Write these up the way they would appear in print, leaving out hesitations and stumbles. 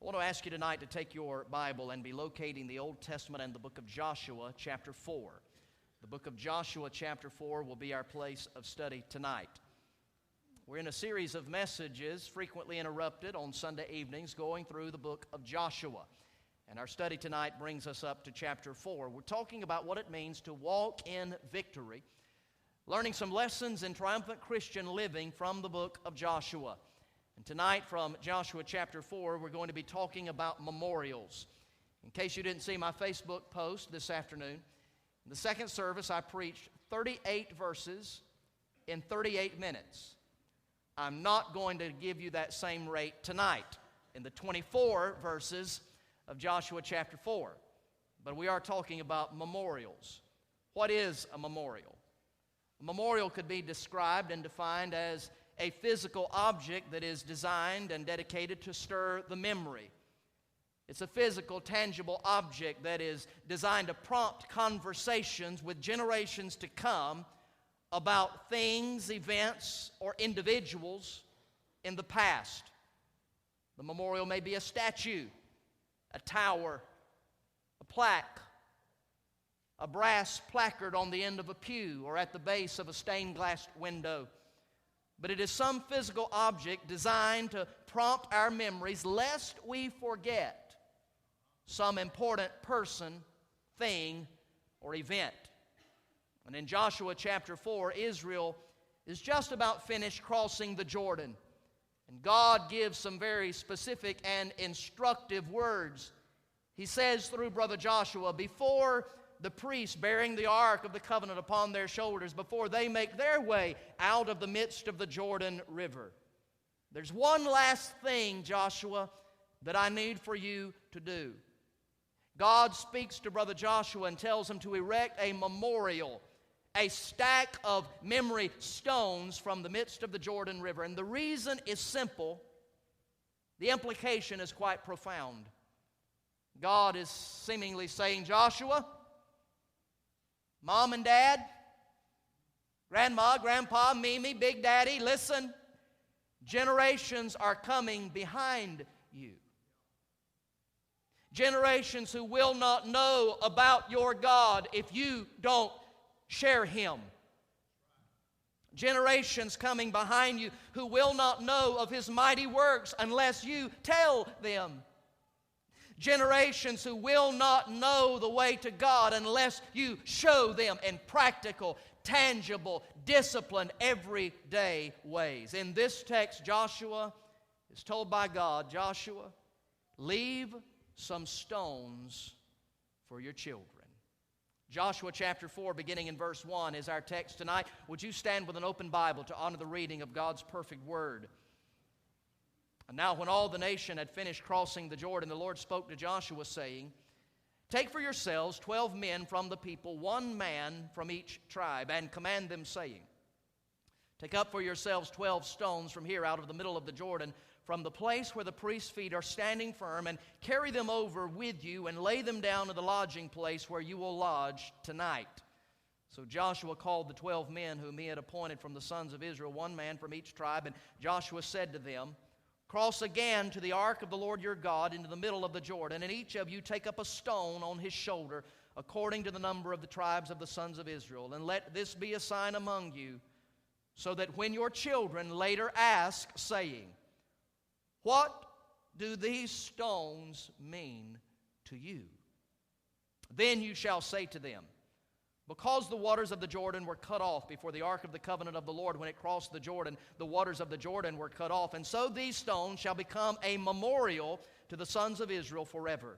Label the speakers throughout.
Speaker 1: I want to ask you tonight to take your Bible and be locating the Old Testament and the book of Joshua, chapter 4. The book of Joshua, chapter 4, will be our place of study tonight. We're in a series of messages, frequently interrupted on Sunday evenings, going through the book of Joshua. And our study tonight brings us up to chapter 4. We're talking about what it means to walk in victory, learning some lessons in triumphant Christian living from the book of Joshua. And tonight from Joshua chapter 4, we're going to be talking about memorials. In case you didn't see my Facebook post this afternoon, in the second service I preached 38 verses in 38 minutes. I'm not going to give you that same rate tonight in the 24 verses of Joshua chapter 4. But we are talking about memorials. What is a memorial? A memorial could be described and defined as a physical object that is designed and dedicated to stir the memory. It's a physical, tangible object that is designed to prompt conversations with generations to come about things, events, or individuals in the past. The memorial may be a statue, a tower, a plaque, a brass placard on the end of a pew or at the base of a stained glass window. But it is some physical object designed to prompt our memories lest we forget some important person, thing, or event. And in Joshua chapter 4, Israel is just about finished crossing the Jordan. And God gives some very specific and instructive words. He says through Brother Joshua, before the priests bearing the Ark of the Covenant upon their shoulders, before they make their way out of the midst of the Jordan River, there's one last thing, Joshua, that I need for you to do. God speaks to Brother Joshua and tells him to erect a memorial, a stack of memory stones from the midst of the Jordan River. And the reason is simple. The implication is quite profound. God is seemingly saying, Joshua, Mom and Dad, Grandma, Grandpa, Mimi, Big Daddy, listen. Generations are coming behind you. Generations who will not know about your God if you don't share Him. Generations coming behind you who will not know of His mighty works unless you tell them. Generations who will not know the way to God unless you show them in practical, tangible, disciplined, everyday ways. In this text, Joshua is told by God, Joshua, leave some stones for your children. Joshua chapter 4, beginning in verse 1, is our text tonight. Would you stand with an open Bible to honor the reading of God's perfect word? And now when all the nation had finished crossing the Jordan, the Lord spoke to Joshua, saying, take for yourselves 12 men from the people, one man from each tribe, and command them, saying, take up for yourselves 12 stones from here out of the middle of the Jordan, from the place where the priest's feet are standing firm, and carry them over with you, and lay them down in the lodging place where you will lodge tonight. So Joshua called the 12 men whom he had appointed from the sons of Israel, one man from each tribe, and Joshua said to them, cross again to the ark of the Lord your God into the middle of the Jordan, and each of you take up a stone on his shoulder, according to the number of the tribes of the sons of Israel. And let this be a sign among you, so that when your children later ask, saying, what do these stones mean to you? Then you shall say to them, because the waters of the Jordan were cut off before the ark of the covenant of the Lord, when it crossed the Jordan, the waters of the Jordan were cut off. And so these stones shall become a memorial to the sons of Israel forever.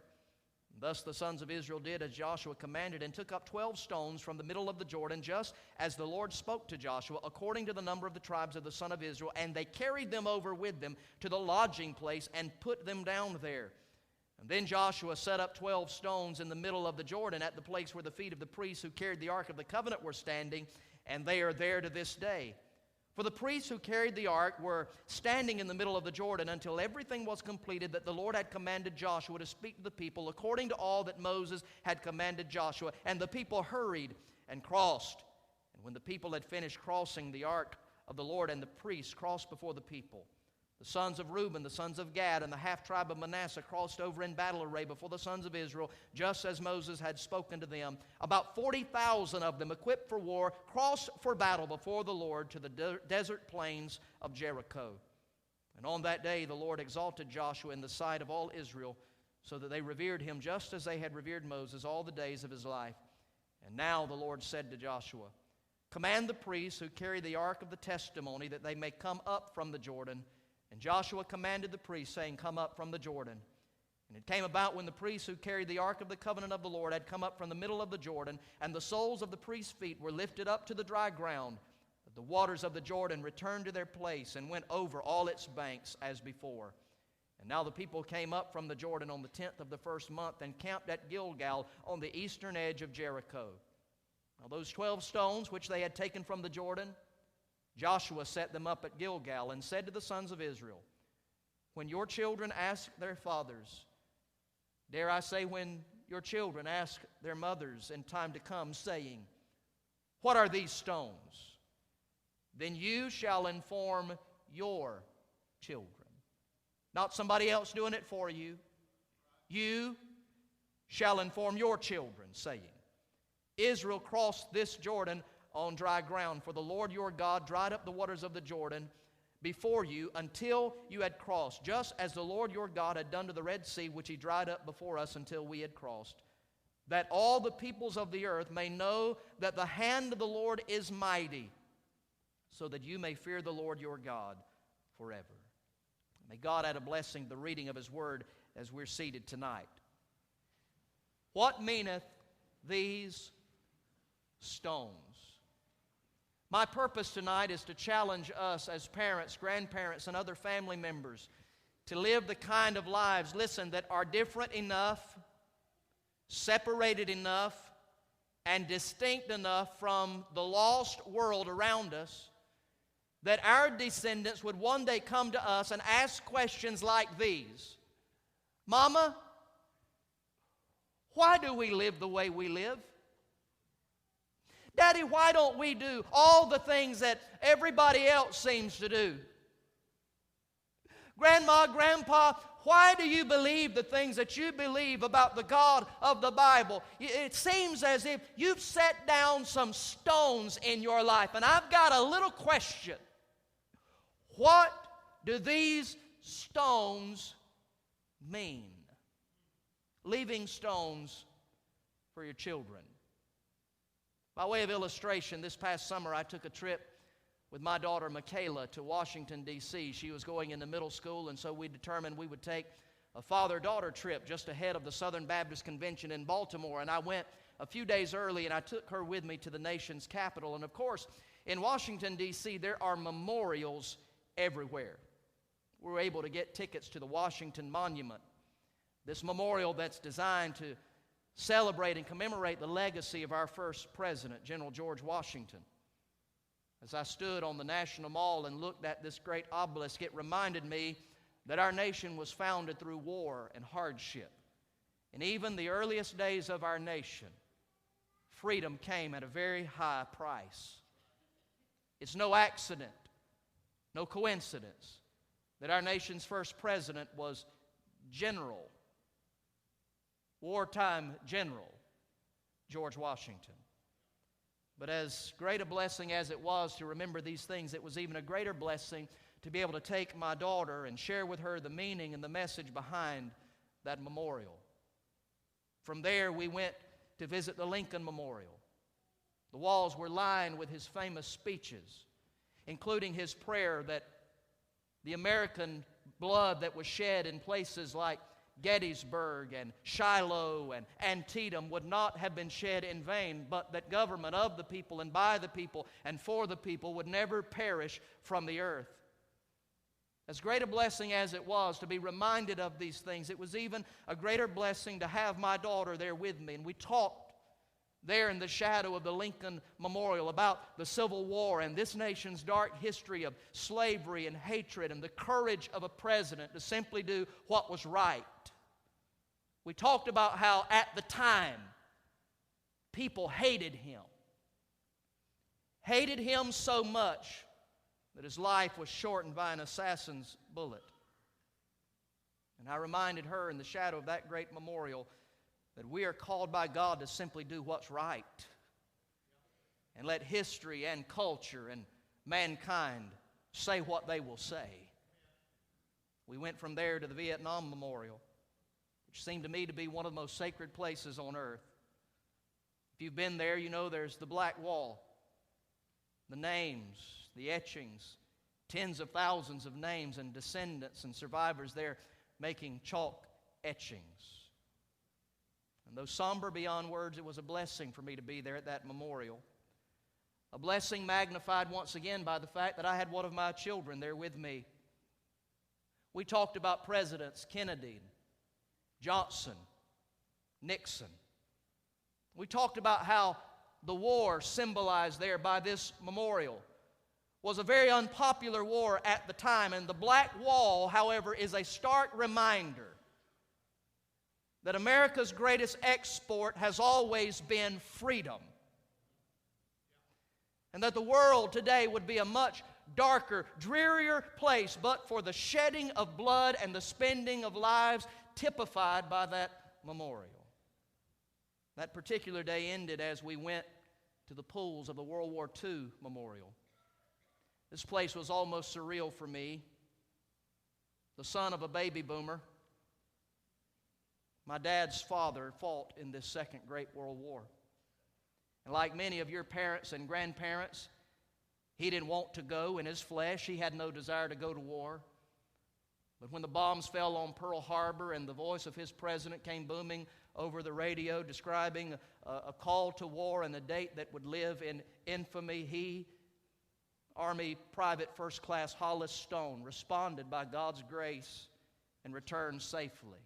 Speaker 1: And thus the sons of Israel did as Joshua commanded, and took up 12 stones from the middle of the Jordan, just as the Lord spoke to Joshua, according to the number of the tribes of the son of Israel. And they carried them over with them to the lodging place, and put them down there. And then Joshua set up 12 stones in the middle of the Jordan at the place where the feet of the priests who carried the ark of the covenant were standing, and they are there to this day. For the priests who carried the ark were standing in the middle of the Jordan until everything was completed that the Lord had commanded Joshua to speak to the people, according to all that Moses had commanded Joshua. And the people hurried and crossed. And when the people had finished crossing, the ark of the Lord and the priests crossed before the people. The sons of Reuben, the sons of Gad, and the half-tribe of Manasseh crossed over in battle array before the sons of Israel, just as Moses had spoken to them. About 40,000 of them, equipped for war, crossed for battle before the Lord to the desert plains of Jericho. And on that day the Lord exalted Joshua in the sight of all Israel, so that they revered him just as they had revered Moses all the days of his life. And now the Lord said to Joshua, command the priests who carry the ark of the testimony that they may come up from the Jordan. And Joshua commanded the priests, saying, come up from the Jordan. And it came about when the priests who carried the ark of the covenant of the Lord had come up from the middle of the Jordan, and the soles of the priests' feet were lifted up to the dry ground, that the waters of the Jordan returned to their place and went over all its banks as before. And now the people came up from the Jordan on the 10th of the first month and camped at Gilgal on the eastern edge of Jericho. Now those 12 stones which they had taken from the Jordan, Joshua set them up at Gilgal and said to the sons of Israel, when your children ask their fathers, dare I say when your children ask their mothers in time to come, saying, what are these stones? Then you shall inform your children. Not somebody else doing it for you. You shall inform your children, saying, Israel crossed this Jordan on dry ground, for the Lord your God dried up the waters of the Jordan before you until you had crossed, just as the Lord your God had done to the Red Sea, which he dried up before us until we had crossed, that all the peoples of the earth may know that the hand of the Lord is mighty, so that you may fear the Lord your God forever. May God add a blessing to the reading of his word as we're seated tonight. What meaneth these stones? My purpose tonight is to challenge us as parents, grandparents, and other family members to live the kind of lives, listen, that are different enough, separated enough, and distinct enough from the lost world around us, that our descendants would one day come to us and ask questions like these. Mama, why do we live the way we live? Daddy, why don't we do all the things that everybody else seems to do? Grandma, Grandpa, why do you believe the things that you believe about the God of the Bible? It seems as if you've set down some stones in your life, and I've got a little question. What do these stones mean? Leaving stones for your children. By way of illustration, this past summer I took a trip with my daughter Michaela to Washington, D.C. She was going into middle school, and so we determined we would take a father-daughter trip just ahead of the Southern Baptist Convention in Baltimore. And I went a few days early, and I took her with me to the nation's capital. And of course, in Washington, D.C., there are memorials everywhere. We were able to get tickets to the Washington Monument, this memorial that's designed to celebrate and commemorate the legacy of our first president, General George Washington. As I stood on the National Mall and looked at this great obelisk, it reminded me that our nation was founded through war and hardship. And even the earliest days of our nation, freedom came at a very high price. It's no accident, no coincidence, that our nation's first president was wartime General George Washington. But as great a blessing as it was to remember these things, it was even a greater blessing to be able to take my daughter and share with her the meaning and the message behind that memorial. From there, we went to visit the Lincoln Memorial. The walls were lined with his famous speeches, including his prayer that the American blood that was shed in places like Gettysburg and Shiloh and Antietam would not have been shed in vain, but that government of the people and by the people and for the people would never perish from the earth. As great a blessing as it was to be reminded of these things, it was even a greater blessing to have my daughter there with me. And we talked there in the shadow of the Lincoln Memorial about the Civil War and this nation's dark history of slavery and hatred and the courage of a president to simply do what was right. We talked about how at the time people hated him so much that his life was shortened by an assassin's bullet. And I reminded her in the shadow of that great memorial that we are called by God to simply do what's right and let history and culture and mankind say what they will say. We went from there to the Vietnam Memorial, which seemed to me to be one of the most sacred places on earth. If you've been there, you know there's the Black Wall, the names, the etchings, tens of thousands of names and descendants and survivors there making chalk etchings. And though somber beyond words, it was a blessing for me to be there at that memorial. A blessing magnified once again by the fact that I had one of my children there with me. We talked about Presidents Kennedy, Johnson, Nixon. We talked about how the war symbolized there by this memorial was a very unpopular war at the time. And the Black Wall, however, is a stark reminder that America's greatest export has always been freedom. And that the world today would be a much darker, drearier place but for the shedding of blood and the spending of lives typified by that memorial. That particular day ended as we went to the pools of the World War II memorial. This place was almost surreal for me. The son of a baby boomer, my dad's father fought in this Second Great World War. And like many of your parents and grandparents, he didn't want to go in his flesh. He had no desire to go to war. But when the bombs fell on Pearl Harbor and the voice of his president came booming over the radio describing a call to war and a date that would live in infamy, he, Army Private First Class Hollis Stone, responded by God's grace and returned safely.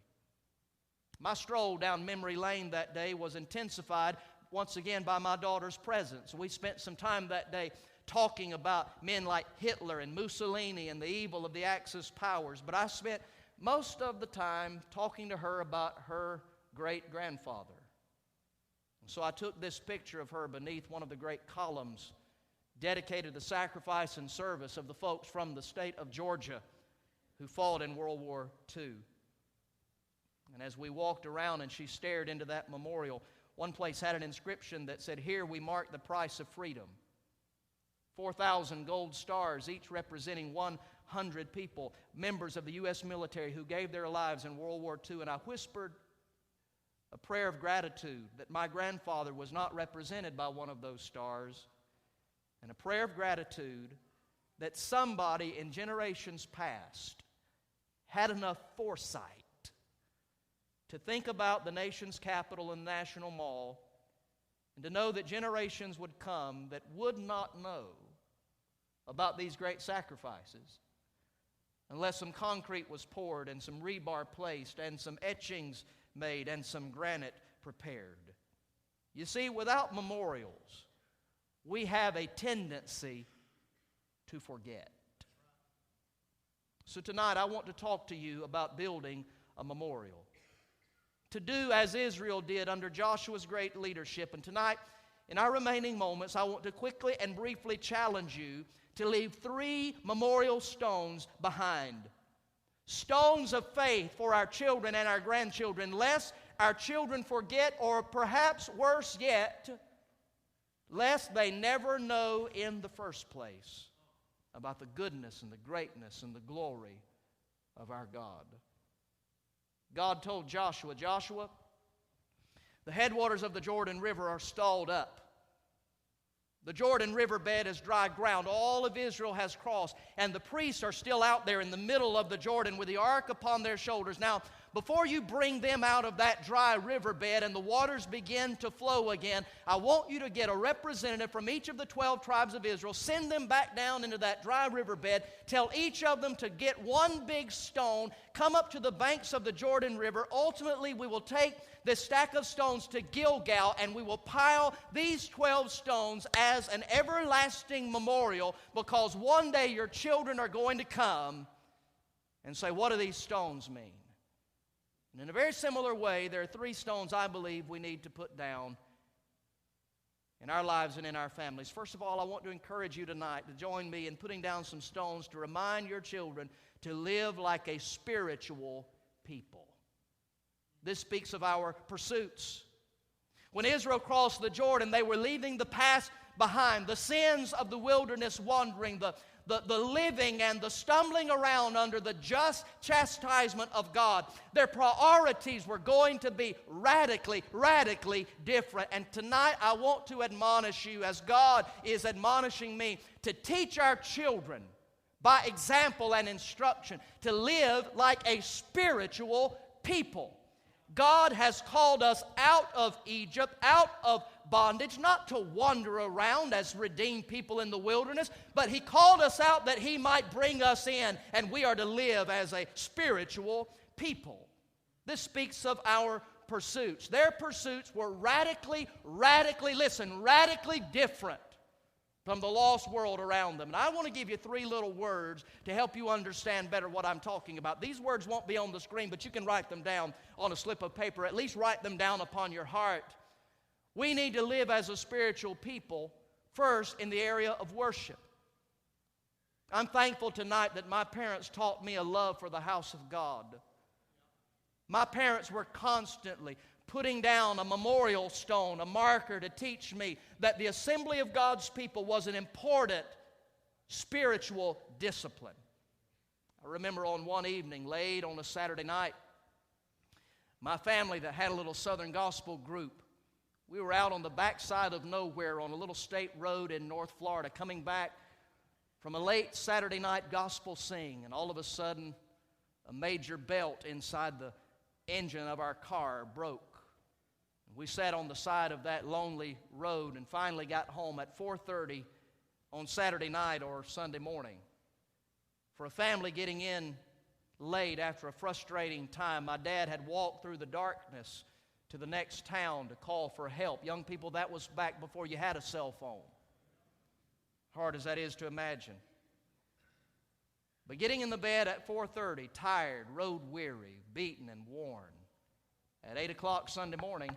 Speaker 1: My stroll down memory lane that day was intensified once again by my daughter's presence. We spent some time that day talking about men like Hitler and Mussolini and the evil of the Axis powers, but I spent most of the time talking to her about her great-grandfather. So I took this picture of her beneath one of the great columns dedicated to the sacrifice and service of the folks from the state of Georgia who fought in World War II. And as we walked around and she stared into that memorial, one place had an inscription that said, "Here we mark the price of freedom." 4,000 gold stars, each representing 100 people, members of the U.S. military who gave their lives in World War II. And I whispered a prayer of gratitude that my grandfather was not represented by one of those stars, and a prayer of gratitude that somebody in generations past had enough foresight to think about the nation's capital and National Mall and to know that generations would come that would not know about these great sacrifices unless some concrete was poured and some rebar placed and some etchings made and some granite prepared. You see, without memorials, we have a tendency to forget. So tonight I want to talk to you about building a memorial. To do as Israel did under Joshua's great leadership. And tonight, in our remaining moments, I want to quickly and briefly challenge you to leave 3 memorial stones behind. Stones of faith for our children and our grandchildren, lest our children forget, or perhaps worse yet, lest they never know in the first place about the goodness and the greatness and the glory of our God. God told Joshua, "Joshua, the headwaters of the Jordan River are stalled up. The Jordan River bed is dry ground. All of Israel has crossed, and the priests are still out there in the middle of the Jordan with the ark upon their shoulders. Now, before you bring them out of that dry riverbed and the waters begin to flow again, I want you to get a representative from each of the 12 tribes of Israel, send them back down into that dry riverbed, tell each of them to get one big stone, come up to the banks of the Jordan River. Ultimately, we will take this stack of stones to Gilgal, and we will pile these 12 stones as an everlasting memorial, because one day your children are going to come and say, what do these stones mean? And in a very similar way, there are 3 stones I believe we need to put down in our lives and in our families. First of all, I want to encourage you tonight to join me in putting down some stones to remind your children to live like a spiritual people. This speaks of our pursuits. When Israel crossed the Jordan, they were leaving the past behind, the sins of the wilderness wandering, the living and the stumbling around under the just chastisement of God. Their priorities were going to be radically different. And tonight I want to admonish you, as God is admonishing me, to teach our children by example and instruction to live like a spiritual people. God has called us out of Egypt, out of bondage, not to wander around as redeemed people in the wilderness, but He called us out that He might bring us in, and we are to live as a spiritual people. This speaks of our pursuits. Their pursuits were radically different from the lost world around them. And I want to give you 3 little words to help you understand better what I'm talking about. These words won't be on the screen, but you can write them down on a slip of paper. At least write them down upon your heart. We need to live as a spiritual people, first in the area of worship. I'm thankful tonight that my parents taught me a love for the house of God. My parents were constantly putting down a memorial stone, a marker to teach me that the assembly of God's people was an important spiritual discipline. I remember on one evening, late on a Saturday night, my family that had a little Southern Gospel group, we were out on the backside of nowhere on a little state road in North Florida, coming back from a late Saturday night gospel sing, and all of a sudden, a major belt inside the engine of our car broke. We sat on the side of that lonely road and finally got home at 4:30 on Saturday night or Sunday morning. For a family getting in late after a frustrating time, my dad had walked through the darkness to the next town to call for help. Young people, that was back before you had a cell phone. Hard as that is to imagine. But getting in the bed at 4:30, tired, road weary, beaten and worn, at 8 o'clock Sunday morning,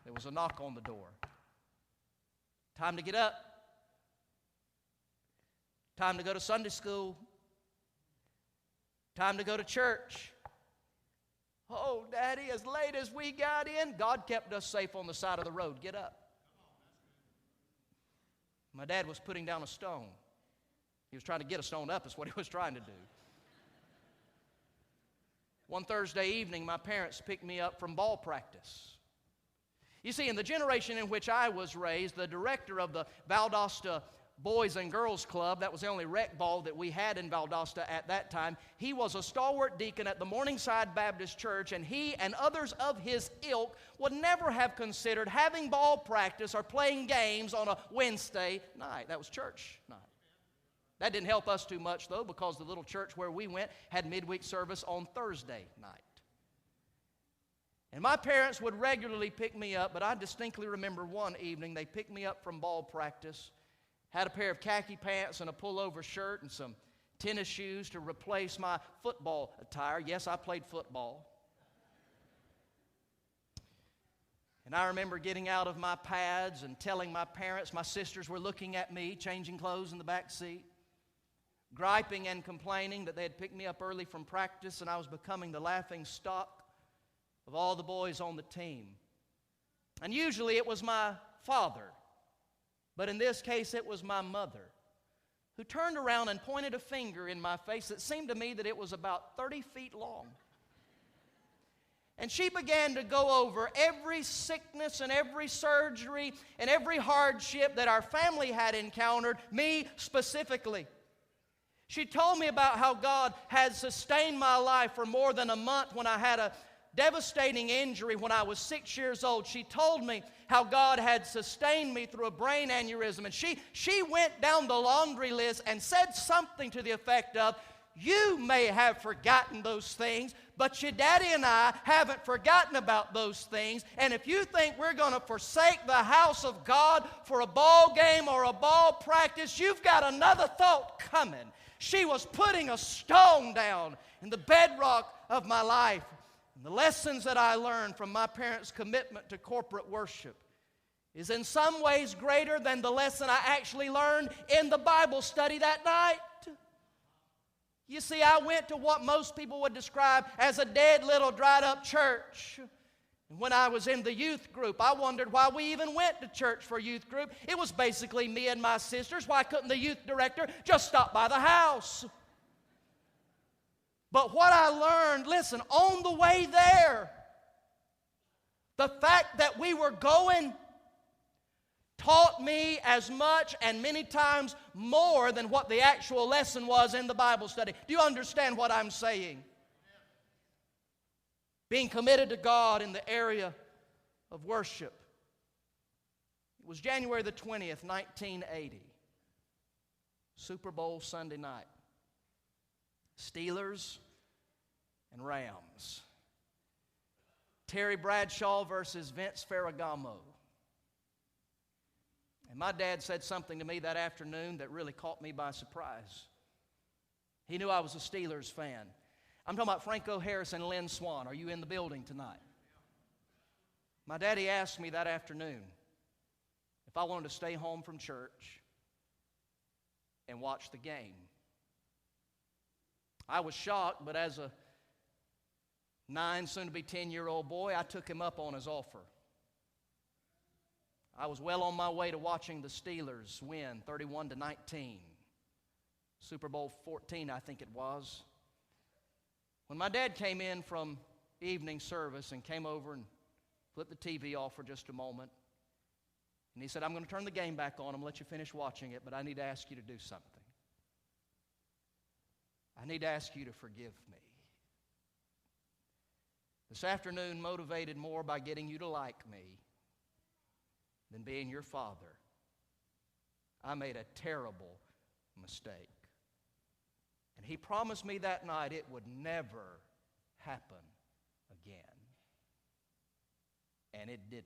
Speaker 1: there was a knock on the door. Time to get up. Time to go to Sunday school. Time to go to church. Oh, Daddy, as late as we got in, God kept us safe on the side of the road. Get up. My dad was putting down a stone. He was trying to get a stone up, is what he was trying to do. One Thursday evening, my parents picked me up from ball practice. You see, in the generation in which I was raised, the director of the Valdosta Boys and Girls Club, that was the only rec ball that we had in Valdosta at that time, he was a stalwart deacon at the Morningside Baptist Church, and he and others of his ilk would never have considered having ball practice or playing games on a Wednesday night. That was church night. That didn't help us too much, though, because the little church where we went had midweek service on Thursday night. And my parents would regularly pick me up, but I distinctly remember one evening they picked me up from ball practice, had a pair of khaki pants and a pullover shirt and some tennis shoes to replace my football attire. Yes, I played football. And I remember getting out of my pads and telling my parents, my sisters were looking at me, changing clothes in the back seat, griping and complaining that they had picked me up early from practice and I was becoming the laughing stock of all the boys on the team. And usually it was my father, but in this case it was my mother, who turned around and pointed a finger in my face that seemed to me that it was about 30 feet long. And she began to go over every sickness and every surgery and every hardship that our family had encountered, me specifically. She told me about how God had sustained my life for more than a month when I had a devastating injury when I was 6 years old. She told me how God had sustained me through a brain aneurysm. And she went down the laundry list and said something to the effect of, you may have forgotten those things, but your daddy and I haven't forgotten about those things. And if you think we're going to forsake the house of God for a ball game or a ball practice, you've got another thought coming. She was putting a stone down in the bedrock of my life. And the lessons that I learned from my parents' commitment to corporate worship is in some ways greater than the lesson I actually learned in the Bible study that night. You see, I went to what most people would describe as a dead little dried up church. And when I was in the youth group, I wondered why we even went to church for youth group. It was basically me and my sisters. Why couldn't the youth director just stop by the house? But what I learned, listen, on the way there, the fact that we were going taught me as much and many times more than what the actual lesson was in the Bible study. Do you understand what I'm saying? Being committed to God in the area of worship. It was January the 20th, 1980. Super Bowl Sunday night. Steelers and Rams. Terry Bradshaw versus Vince Ferragamo. And my dad said something to me that afternoon that really caught me by surprise. He knew I was a Steelers fan. I'm talking about Franco Harris and Lynn Swan. Are you in the building tonight? My daddy asked me that afternoon if I wanted to stay home from church and watch the game. I was shocked, but as a 9, soon-to-be 10-year-old boy, I took him up on his offer. I was well on my way to watching the Steelers win 31-19. Super Bowl 14, I think it was. When my dad came in from evening service and came over and flipped the TV off for just a moment, and he said, I'm going to turn the game back on. I'm going to let you finish watching it, but I need to ask you to do something. I need to ask you to forgive me. This afternoon motivated more by getting you to like me than being your father. I made a terrible mistake. And he promised me that night it would never happen again. And it didn't.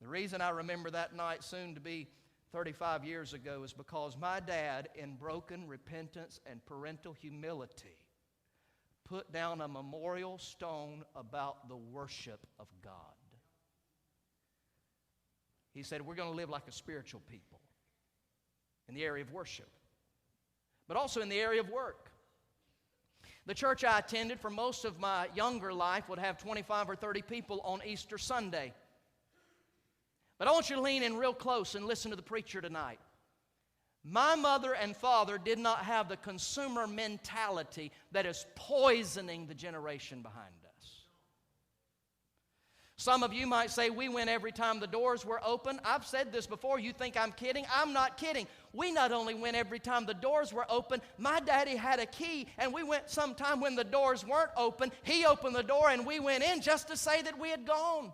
Speaker 1: The reason I remember that night, soon to be 35 years ago, is because my dad, in broken repentance and parental humility, put down a memorial stone about the worship of God. He said, we're going to live like a spiritual people in the area of worship, but also in the area of work. The church I attended for most of my younger life would have 25 or 30 people on Easter Sunday. But I want you to lean in real close and listen to the preacher tonight. My mother and father did not have the consumer mentality that is poisoning the generation behind us. Some of you might say, we went every time the doors were open. I've said this before. You think I'm kidding? I'm not kidding. We not only went every time the doors were open, my daddy had a key, and we went sometime when the doors weren't open. He opened the door, and we went in just to say that we had gone.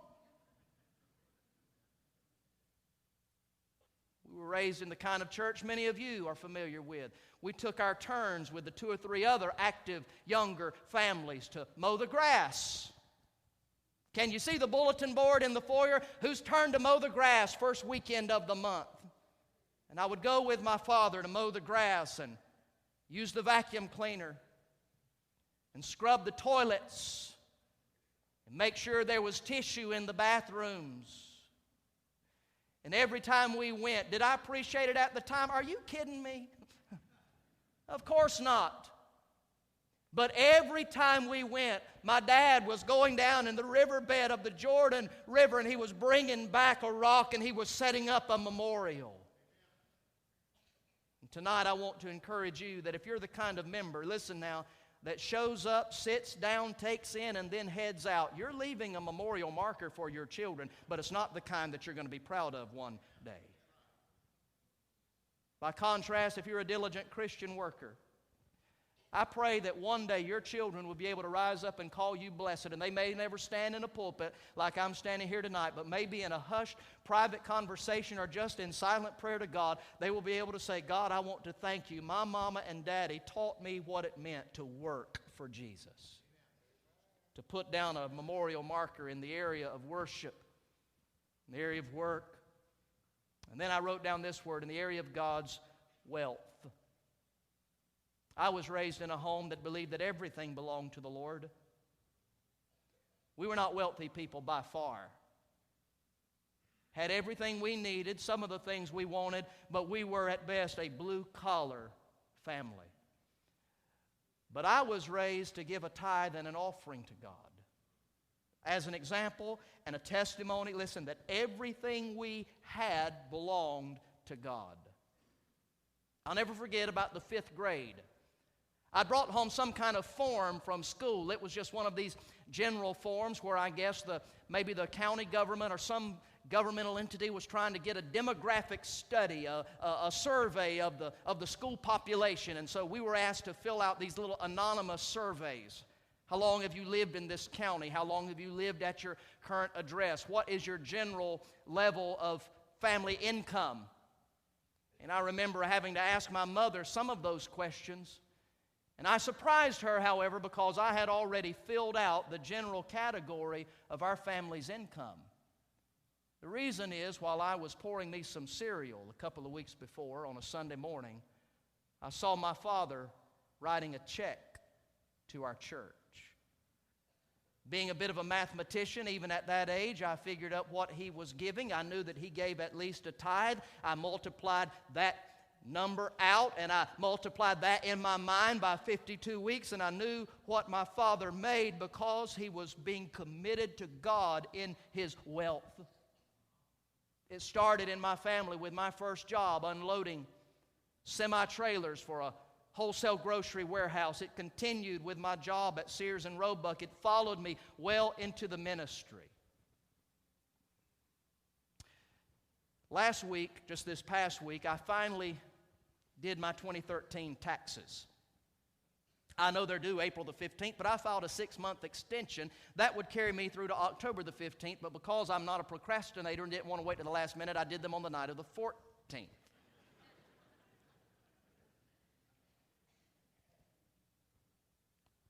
Speaker 1: We were raised in the kind of church many of you are familiar with. We took our turns with the 2 or 3 other active younger families to mow the grass. Can you see the bulletin board in the foyer? Whose turn to mow the grass first weekend of the month? And I would go with my father to mow the grass and use the vacuum cleaner and scrub the toilets and make sure there was tissue in the bathrooms. And every time we went, did I appreciate it at the time? Are you kidding me? Of course not. But every time we went, my dad was going down in the riverbed of the Jordan River, and he was bringing back a rock, and he was setting up a memorial. And tonight I want to encourage you that if you're the kind of member, listen now, that shows up, sits down, takes in, and then heads out, you're leaving a memorial marker for your children, but it's not the kind that you're going to be proud of one day. By contrast, if you're a diligent Christian worker, I pray that one day your children will be able to rise up and call you blessed, and they may never stand in a pulpit like I'm standing here tonight, but maybe in a hushed, private conversation or just in silent prayer to God, they will be able to say, God, I want to thank you. My mama and daddy taught me what it meant to work for Jesus, to put down a memorial marker in the area of worship, in the area of work. And then I wrote down this word, in the area of God's wealth. I was raised in a home that believed that everything belonged to the Lord. We were not wealthy people by far. had everything we needed, some of the things we wanted, but we were at best a blue-collar family. But I was raised to give a tithe and an offering to God as an example and a testimony, listen, that everything we had belonged to God. I'll never forget about the 5th grade. I brought home some kind of form from school. It was just one of these general forms where I guess maybe the county government or some governmental entity was trying to get a demographic study, a survey of the school population. And so we were asked to fill out these little anonymous surveys. How long have you lived in this county? How long have you lived at your current address? What is your general level of family income? And I remember having to ask my mother some of those questions. And I surprised her, however, because I had already filled out the general category of our family's income. The reason is, while I was pouring me some cereal a couple of weeks before on a Sunday morning, I saw my father writing a check to our church. Being a bit of a mathematician, even at that age, I figured out what he was giving. I knew that he gave at least a tithe. I multiplied that number out, and I multiplied that in my mind by 52 weeks, and I knew what my father made because he was being committed to God in his wealth. It started in my family with my first job unloading semi-trailers for a wholesale grocery warehouse. It continued with my job at Sears and Roebuck. It followed me well into the ministry. Last week, just this past week, I finally did my 2013 taxes. I know they're due April the 15th, but I filed a 6-month extension. That would carry me through to October the 15th, but because I'm not a procrastinator and didn't want to wait to the last minute, I did them on the night of the 14th.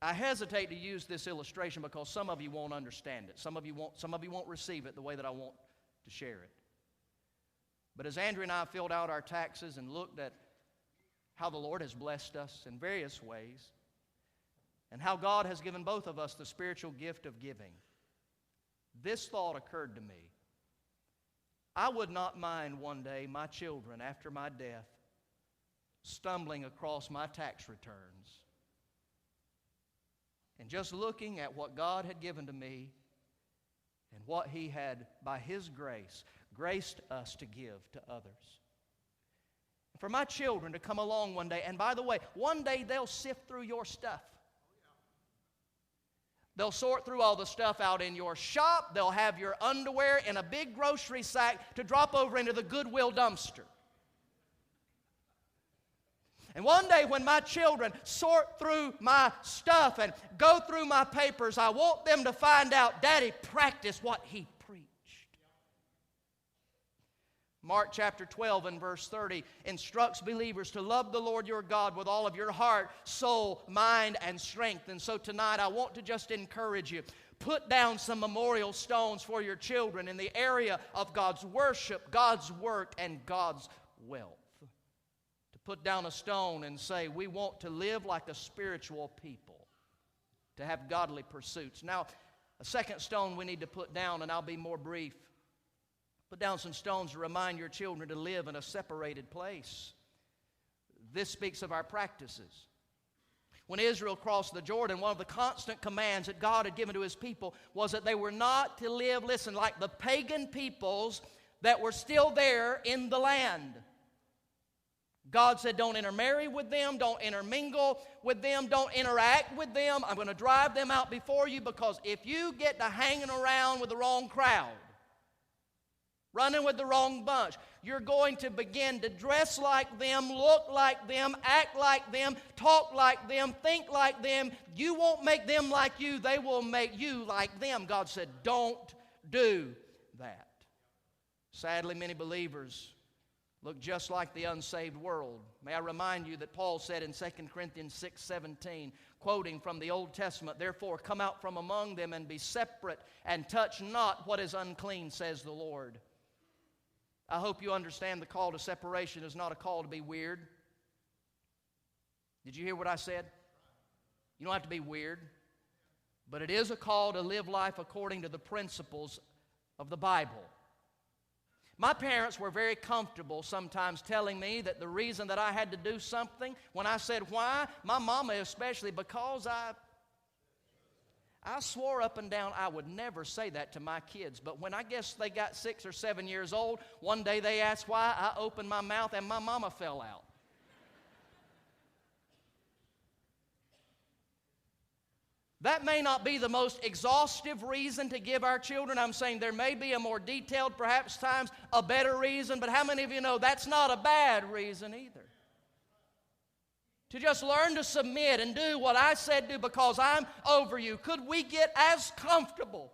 Speaker 1: I hesitate to use this illustration because some of you won't understand it. Some of you won't receive it the way that I want to share it. But as Andrea and I filled out our taxes and looked at how the Lord has blessed us in various ways, and how God has given both of us the spiritual gift of giving, this thought occurred to me. I would not mind one day my children, after my death, stumbling across my tax returns and just looking at what God had given to me and what He had, by His grace, graced us to give to others. For my children to come along one day, and by the way, one day they'll sift through your stuff. They'll sort through all the stuff out in your shop. They'll have your underwear in a big grocery sack to drop over into the Goodwill dumpster. And one day when my children sort through my stuff and go through my papers, I want them to find out, Daddy practiced what he preached. Mark chapter 12 and verse 30 instructs believers to love the Lord your God with all of your heart, soul, mind, and strength. And so tonight I want to just encourage you. Put down some memorial stones for your children in the area of God's worship, God's work, and God's wealth. To put down a stone and say, we want to live like a spiritual people, to have godly pursuits. Now, a second stone we need to put down, and I'll be more brief. Put down some stones to remind your children to live in a separated place. This speaks of our practices. When Israel crossed the Jordan, one of the constant commands that God had given to His people was that they were not to live, listen, like the pagan peoples that were still there in the land. God said, don't intermarry with them, don't intermingle with them, don't interact with them. I'm going to drive them out before you, because if you get to hanging around with the wrong crowd, running with the wrong bunch, you're going to begin to dress like them, look like them, act like them, talk like them, think like them. You won't make them like you. They will make you like them. God said, don't do that. Sadly, many believers look just like the unsaved world. May I remind you that Paul said in 2 Corinthians 6:17, quoting from the Old Testament, therefore come out from among them and be separate and touch not what is unclean, says the Lord. I hope you understand the call to separation is not a call to be weird. Did you hear what I said? You don't have to be weird. But it is a call to live life according to the principles of the Bible. My parents were very comfortable sometimes telling me that the reason that I had to do something, when I said why, my mama especially, because I swore up and down I would never say that to my kids. But when I guess they got 6 or 7 years old, one day they asked why, I opened my mouth and my mama fell out. That may not be the most exhaustive reason to give our children. I'm saying there may be a more detailed, perhaps times a better reason, but how many of you know that's not a bad reason either? To just learn to submit and do what I said do because I'm over you. Could we get as comfortable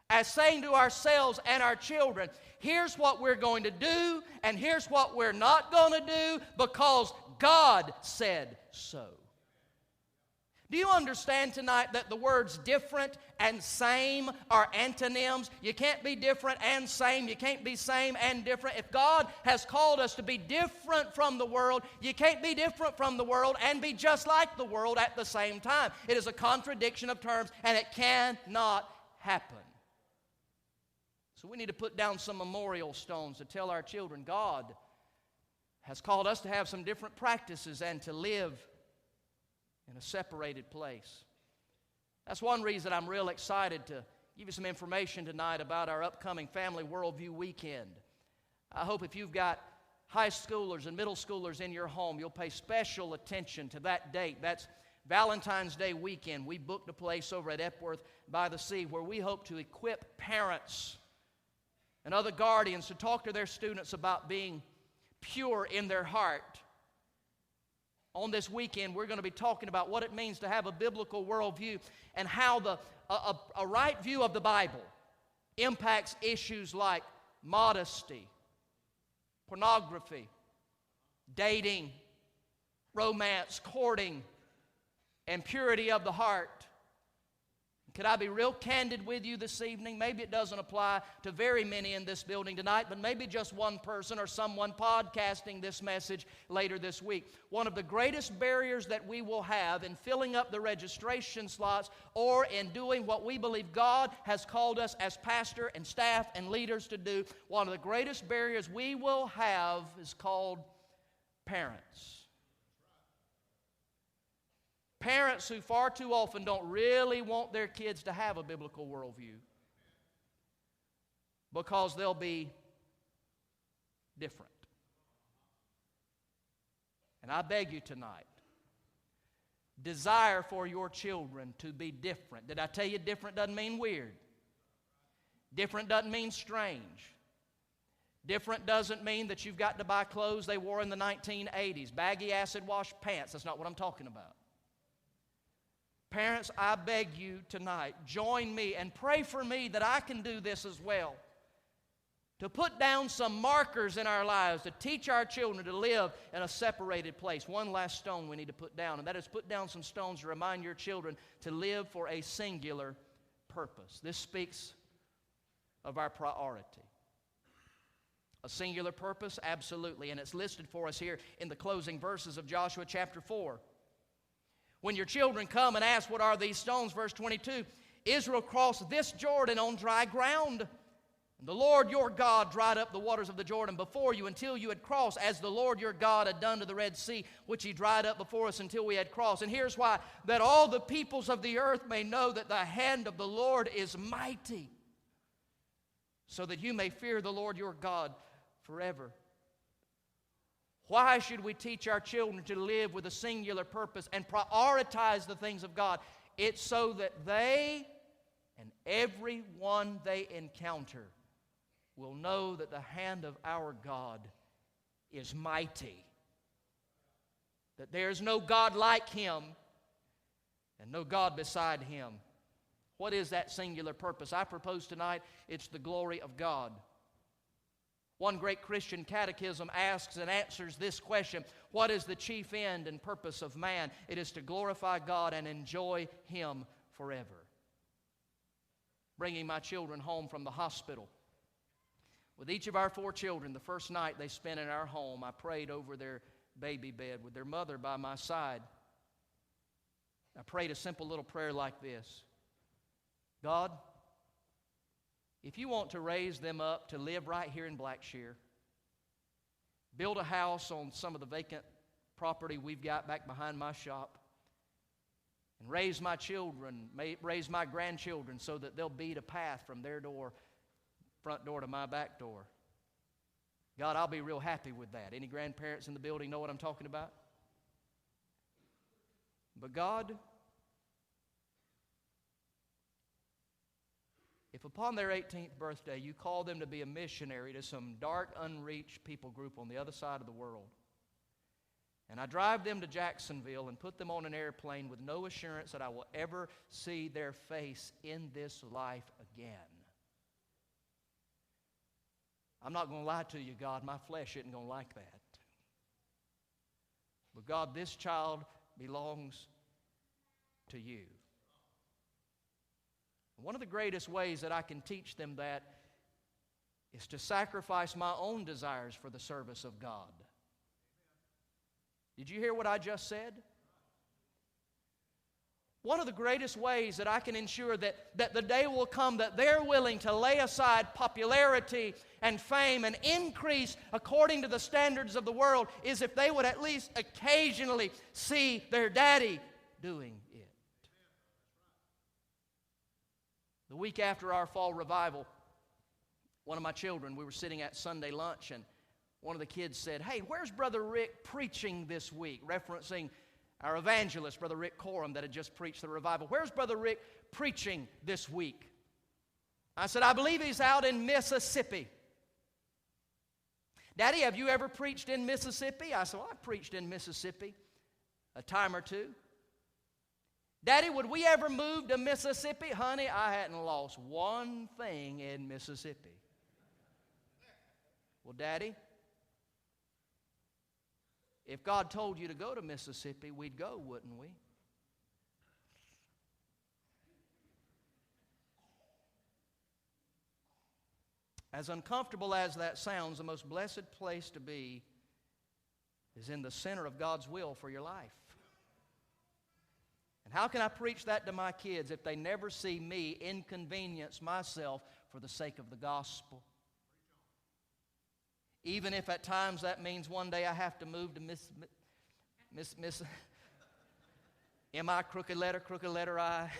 Speaker 1: as saying to ourselves and our children, here's what we're going to do and here's what we're not going to do because God said so? Do you understand tonight that the words different and same are antonyms? You can't be different and same. You can't be same and different. If God has called us to be different from the world, you can't be different from the world and be just like the world at the same time. It is a contradiction of terms, and it cannot happen. So we need to put down some memorial stones to tell our children God has called us to have some different practices and to live in a separated place. That's one reason I'm real excited to give you some information tonight about our upcoming Family Worldview Weekend. I hope if you've got high schoolers and middle schoolers in your home, you'll pay special attention to that date. That's Valentine's Day weekend. We booked a place over at Epworth by the Sea where we hope to equip parents and other guardians to talk to their students about being pure in their heart. On this weekend, we're going to be talking about what it means to have a biblical worldview and how a right view of the Bible impacts issues like modesty, pornography, dating, romance, courting, and purity of the heart. Could I be real candid with you this evening? Maybe it doesn't apply to very many in this building tonight, but maybe just one person or someone podcasting this message later this week. One of the greatest barriers that we will have in filling up the registration slots or in doing what we believe God has called us as pastor and staff and leaders to do, one of the greatest barriers we will have is called parents. Parents who far too often don't really want their kids to have a biblical worldview because they'll be different. And I beg you tonight, desire for your children to be different. Did I tell you different doesn't mean weird? Different doesn't mean strange. Different doesn't mean that you've got to buy clothes they wore in the 1980s, baggy acid wash pants. That's not what I'm talking about. Parents, I beg you tonight, join me and pray for me that I can do this as well. To put down some markers in our lives, to teach our children to live in a separated place. One last stone we need to put down, and that is put down some stones to remind your children to live for a singular purpose. This speaks of our priority. A singular purpose? Absolutely. And it's listed for us here in the closing verses of Joshua chapter 4. When your children come and ask, what are these stones? Verse 22, Israel crossed this Jordan on dry ground. And the Lord your God dried up the waters of the Jordan before you until you had crossed, as the Lord your God had done to the Red Sea, which he dried up before us until we had crossed. And here's why, that all the peoples of the earth may know that the hand of the Lord is mighty, so that you may fear the Lord your God forever. Why should we teach our children to live with a singular purpose and prioritize the things of God? It's so that they and everyone they encounter will know that the hand of our God is mighty. That there is no God like Him and no God beside Him. What is that singular purpose? I propose tonight it's the glory of God. One great Christian catechism asks and answers this question: what is the chief end and purpose of man? It is to glorify God and enjoy Him forever. Bringing my children home from the hospital. With each of our 4 children, the first night they spent in our home, I prayed over their baby bed with their mother by my side. I prayed a simple little prayer like this: God, If you want to raise them up to live right here in Blackshear, build a house on some of the vacant property we've got back behind my shop, and raise my children, raise my grandchildren so that they'll beat a path from their door, front door to my back door, God, I'll be real happy with that. Any grandparents in the building know what I'm talking about? But God, if upon their 18th birthday you call them to be a missionary to some dark, unreached people group on the other side of the world, and I drive them to Jacksonville and put them on an airplane with no assurance that I will ever see their face in this life again, I'm not going to lie to you, God, my flesh isn't going to like that. But God, this child belongs to you. One of the greatest ways that I can teach them that is to sacrifice my own desires for the service of God. Did you hear what I just said? One of the greatest ways that I can ensure that the day will come that they're willing to lay aside popularity and fame and increase according to the standards of the world is if they would at least occasionally see their daddy doing it. The week after our fall revival, one of my children, we were sitting at Sunday lunch, and one of the kids said, "Hey, where's Brother Rick preaching this week?" Referencing our evangelist, Brother Rick Coram, that had just preached the revival. "Where's Brother Rick preaching this week?" I said, "I believe he's out in Mississippi." "Daddy, have you ever preached in Mississippi?" I said, "Well, I've preached in Mississippi a time or two." "Daddy, would we ever move to Mississippi?" "Honey, I hadn't lost one thing in Mississippi." "Well, Daddy, if God told you to go to Mississippi, we'd go, wouldn't we?" As uncomfortable as that sounds, the most blessed place to be is in the center of God's will for your life. And how can I preach that to my kids if they never see me inconvenience myself for the sake of the gospel? Even if at times that means one day I have to move to Miss M-I, crooked letter I.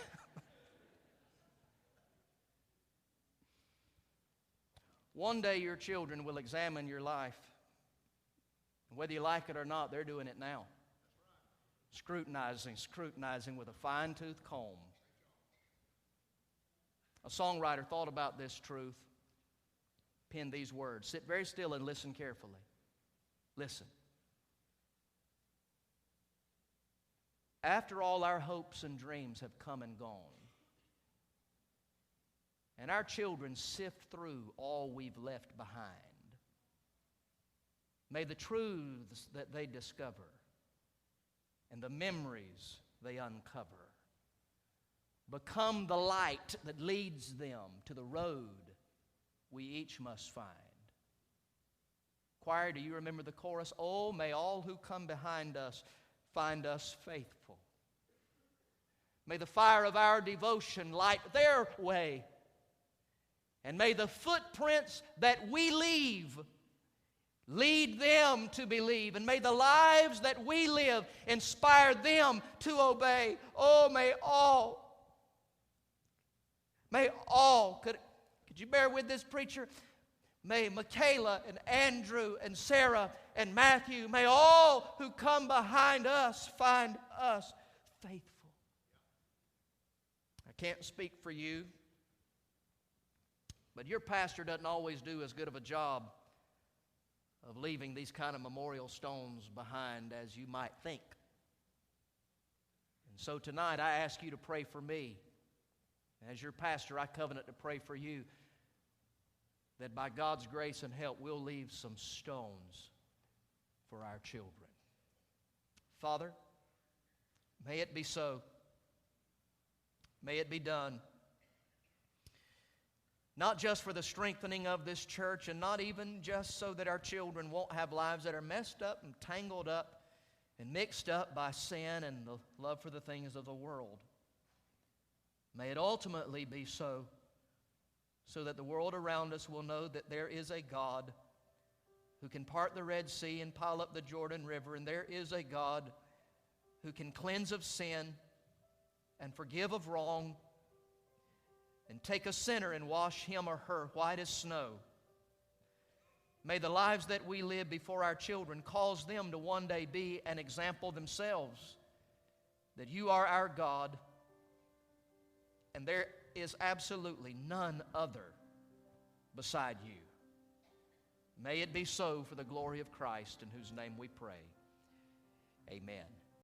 Speaker 1: One day your children will examine your life. Whether you like it or not, they're doing it now. Scrutinizing with a fine-tooth comb. A songwriter thought about this truth, penned these words. Sit very still and listen carefully. Listen. After all our hopes and dreams have come and gone, and our children sift through all we've left behind, may the truths that they discover and the memories they uncover become the light that leads them to the road we each must find. Choir, do you remember the chorus? "Oh, may all who come behind us find us faithful. May the fire of our devotion light their way. And may the footprints that we leave lead them to believe. And may the lives that we live inspire them to obey. Oh, may all, could you bear with this, preacher? May Michaela and Andrew and Sarah and Matthew, may all who come behind us find us faithful." I can't speak for you, but your pastor doesn't always do as good of a job of leaving these kind of memorial stones behind as you might think. And so tonight I ask you to pray for me. As your pastor, I covenant to pray for you that by God's grace and help we'll leave some stones for our children. Father, may it be so. May it be done. Not just for the strengthening of this church, and not even just so that our children won't have lives that are messed up and tangled up and mixed up by sin and the love for the things of the world. May it ultimately be so so that the world around us will know that there is a God who can part the Red Sea and pile up the Jordan River, and there is a God who can cleanse of sin and forgive of wrong and take a sinner and wash him or her white as snow. May the lives that we live before our children cause them to one day be an example themselves that you are our God and there is absolutely none other beside you. May it be so for the glory of Christ, in whose name we pray. Amen.